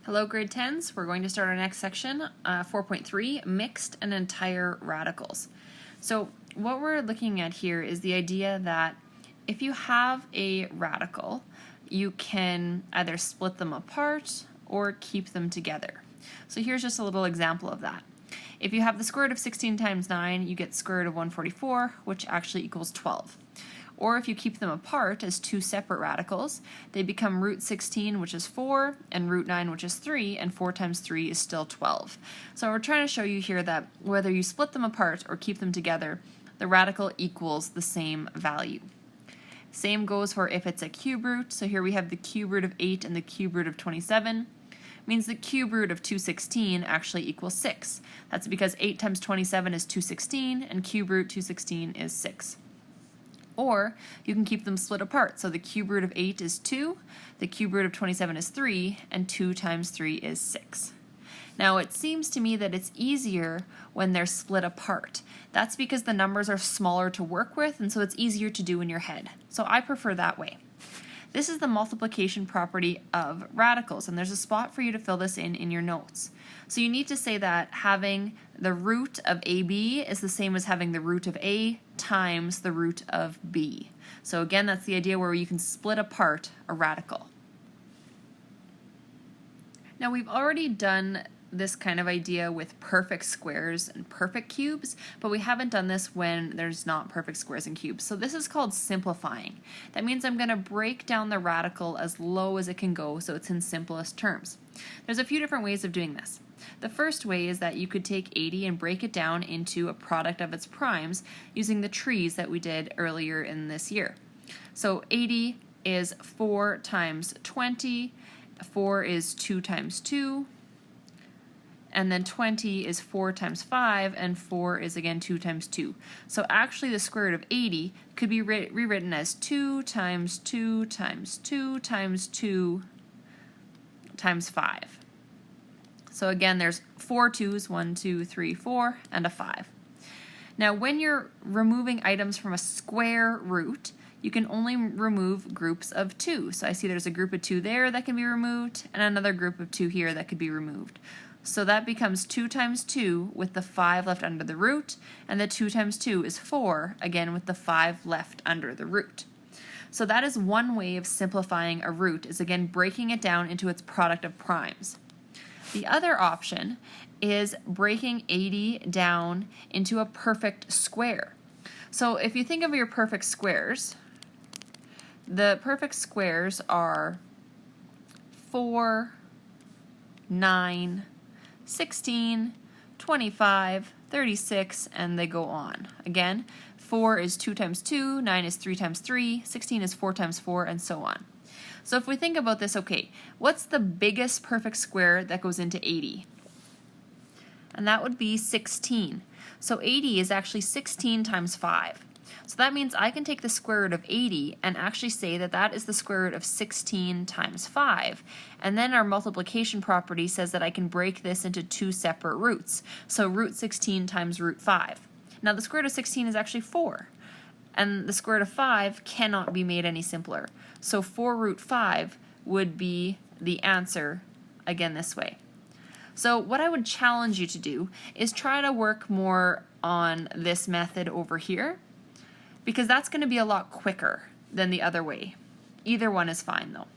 Hello grade 10s, we're going to start our next section, 4.3, mixed and entire radicals. So what we're looking at here is the idea that if you have a radical, you can either split them apart or keep them together. So here's just a little example of that. If you have the square root of 16 times 9, you get the square root of 144, which actually equals 12. Or if you keep them apart as two separate radicals, they become root 16, which is 4, and root 9, which is 3, and 4 times 3 is still 12. So we're trying to show you here that whether you split them apart or keep them together, the radical equals the same value. Same goes for if it's a cube root. So here we have the cube root of 8 and the cube root of 27. Means the cube root of 216 actually equals 6. That's because 8 times 27 is 216, and cube root 216 is 6. Or you can keep them split apart. So the cube root of 8 is 2, the cube root of 27 is 3, and 2 times 3 is 6. Now it seems to me that it's easier when they're split apart. That's because the numbers are smaller to work with, and so it's easier to do in your head. So I prefer that way. This is the multiplication property of radicals, and there's a spot for you to fill this in your notes. So you need to say that having the root of AB is the same as having the root of A times the root of B. So again, that's the idea where you can split apart a radical. Now we've already done this kind of idea with perfect squares and perfect cubes, but we haven't done this when there's not perfect squares and cubes. So this is called simplifying. That means I'm going to break down the radical as low as it can go so it's in simplest terms. There's a few different ways of doing this. The first way is that you could take 80 and break it down into a product of its primes using the trees that we did earlier in this year. So 80 is 4 times 20, 4 is 2 times 2, and then 20 is 4 times 5, and 4 is again 2 times 2. So actually the square root of 80 could be rewritten as 2 times 2 times 2 times 2 times 5. So again, there's 4 2's, 1, 2, 3, 4, and a 5. Now when you're removing items from a square root, you can only remove groups of 2. So I see there's a group of 2 there that can be removed, and another group of 2 here that could be removed. So that becomes 2 times 2 with the 5 left under the root, and the 2 times 2 is 4, again with the 5 left under the root. So that is one way of simplifying a root, is again breaking it down into its product of primes. The other option is breaking 80 down into a perfect square. So if you think of your perfect squares, the perfect squares are 4, 9, 16, 25, 36, and they go on. Again, 4 is 2 times 2, 9 is 3 times 3, 16 is 4 times 4, and so on. So if we think about this, okay, what's the biggest perfect square that goes into 80? And that would be 16. So 80 is actually 16 times 5. So that means I can take the square root of 80 and actually say that that is the square root of 16 times 5. And then our multiplication property says that I can break this into two separate roots. So root 16 times root 5. Now the square root of 16 is actually 4. And the square root of 5 cannot be made any simpler. So 4 root 5 would be the answer, again this way. So what I would challenge you to do is try to work more on this method over here, because that's going to be a lot quicker than the other way. Either one is fine though.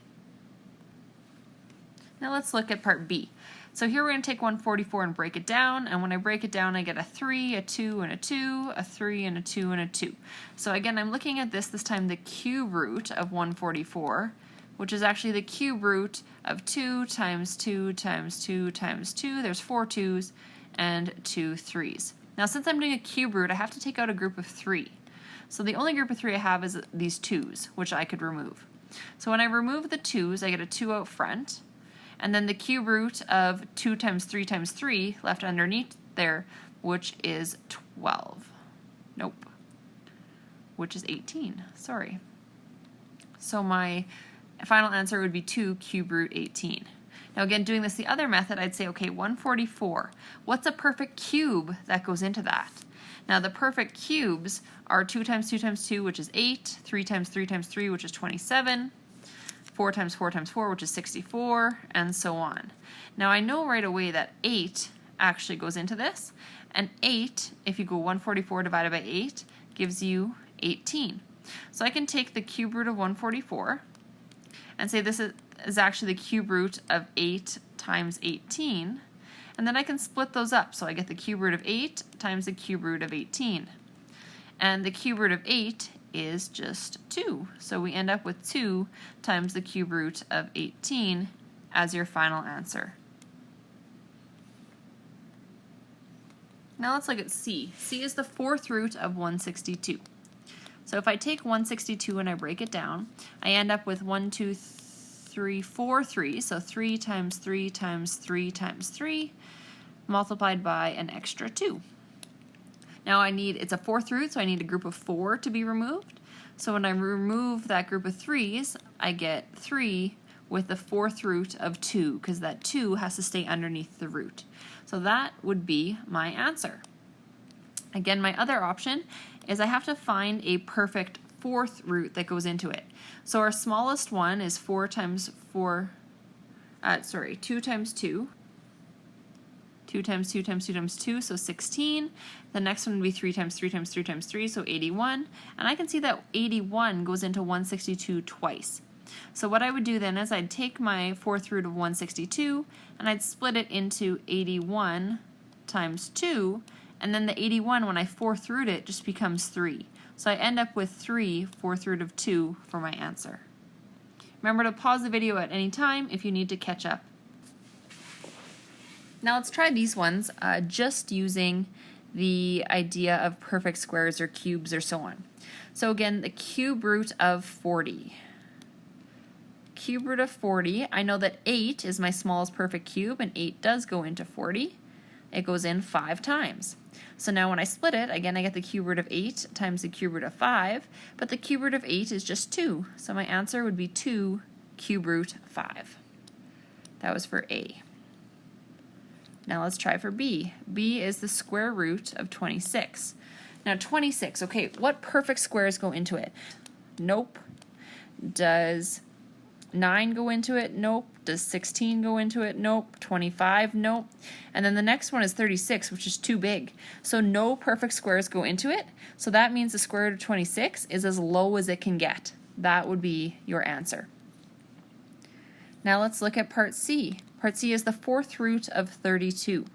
Now let's look at part B. So here we're going to take 144 and break it down, and when I break it down I get a 3, a 2, and a 2, a 3, and a 2, and a 2. So again, I'm looking at this time the cube root of 144, which is actually the cube root of 2 times 2 times 2 times 2. There's 4 2's and 2 3's. Now since I'm doing a cube root, I have to take out a group of 3. So the only group of 3 I have is these 2's, which I could remove. So when I remove the 2's, I get a 2 out front, and then the cube root of 2 times 3 left underneath there, which is 12. Nope. Which is 18. Sorry. So my final answer would be 2 cube root 18. Now again, doing this the other method, I'd say, okay, 144. What's a perfect cube that goes into that? Now the perfect cubes are 2 times 2 times 2, which is 8, 3 times 3 times 3, which is 27, 4 times 4 times 4, which is 64, and so on. Now I know right away that 8 actually goes into this, and 8, if you go 144 divided by 8, gives you 18. So I can take the cube root of 144 and say this is actually the cube root of 8 times 18, and then I can split those up. So I get the cube root of 8 times the cube root of 18. And the cube root of 8 is just 2. So we end up with 2 times the cube root of 18 as your final answer. Now let's look at C. C is the fourth root of 162. So if I take 162 and I break it down, I end up with 1, 2, 3, 4 3. So 3 times 3 times 3 times 3 multiplied by an extra 2. Now it's a fourth root, so I need a group of 4 to be removed. So when I remove that group of 3's, I get 3 with the fourth root of 2, because that 2 has to stay underneath the root. So that would be my answer. Again, my other option is I have to find a perfect fourth root that goes into it. So our smallest one is 2 times 2. 2 times 2 times 2 times 2, so 16. The next one would be 3 times 3 times 3 times 3, so 81. And I can see that 81 goes into 162 twice. So what I would do then is I'd take my fourth root of 162 and I'd split it into 81 times 2, and then the 81, when I fourth root it, just becomes 3. So I end up with 3 fourth root of 2 for my answer. Remember to pause the video at any time if you need to catch up. Now let's try these ones just using the idea of perfect squares or cubes or so on. So again, the cube root of 40. Cube root of 40, I know that 8 is my smallest perfect cube, and 8 does go into 40. It goes in 5 times. So now when I split it, again I get the cube root of 8 times the cube root of 5, but the cube root of 8 is just 2. So my answer would be 2 cube root 5. That was for A. Now let's try for B. B is the square root of 26. Now 26, okay, what perfect squares go into it? Nope. Does 9 go into it? Nope. Does 16 go into it? Nope. 25? Nope. And then the next one is 36, which is too big. So no perfect squares go into it. So that means the square root of 26 is as low as it can get. That would be your answer. Now let's look at part C. Part C is the fourth root of 32.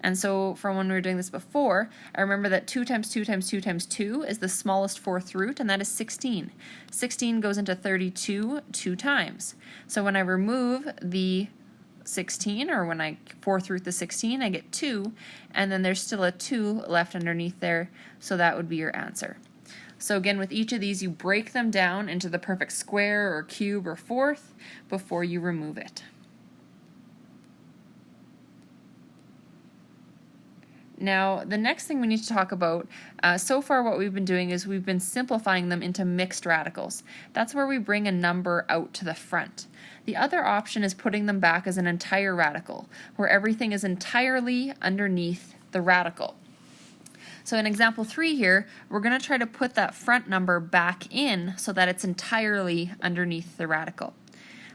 And so from when we were doing this before, I remember that 2 times 2 times 2 times 2 is the smallest fourth root, and that is 16. 16 goes into 32 2 times. So when I remove the 16, or when I fourth root the 16, I get 2, and then there's still a 2 left underneath there, so that would be your answer. So again, with each of these, you break them down into the perfect square or cube or fourth before you remove it. Now, the next thing we need to talk about, so far what we've been doing is we've been simplifying them into mixed radicals. That's where we bring a number out to the front. The other option is putting them back as an entire radical, where everything is entirely underneath the radical. So in example 3 here, we're going to try to put that front number back in so that it's entirely underneath the radical.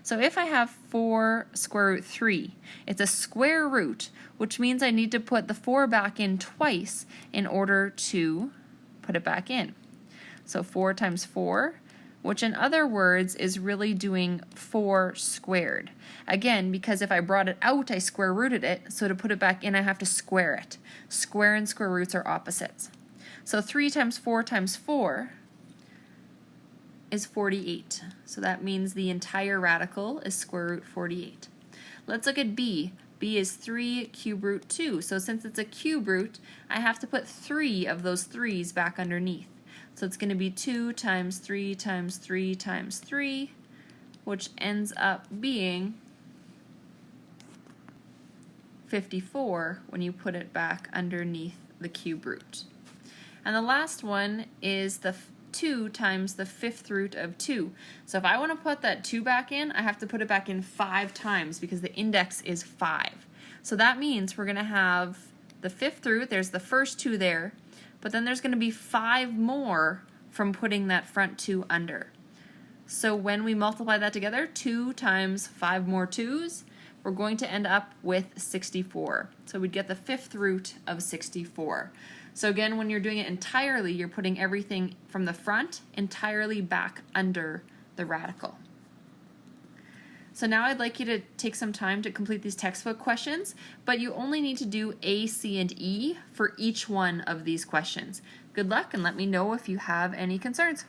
So if I have 4 square root 3, it's a square root, which means I need to put the 4 back in twice in order to put it back in. So 4 times 4, which in other words is really doing 4 squared. Again, because if I brought it out, I square rooted it, so to put it back in, I have to square it. Square and square roots are opposites. So 3 times 4 times 4 is 48. So that means the entire radical is square root 48. Let's look at B. B is 3 cube root 2. So since it's a cube root, I have to put 3 of those 3's back underneath. So it's going to be 2 times 3 times 3 times 3, which ends up being 54 when you put it back underneath the cube root. And the last one is the 2 times the fifth root of 2. So if I want to put that 2 back in, I have to put it back in 5 times because the index is 5. So that means we're going to have the fifth root, there's the first 2 there, but then there's going to be 5 more from putting that front 2 under. So when we multiply that together, 2 times 5 more 2's, we're going to end up with 64. So we'd get the 5th root of 64. So again, when you're doing it entirely, you're putting everything from the front entirely back under the radical. So now I'd like you to take some time to complete these textbook questions, but you only need to do A, C, and E for each one of these questions. Good luck, and let me know if you have any concerns.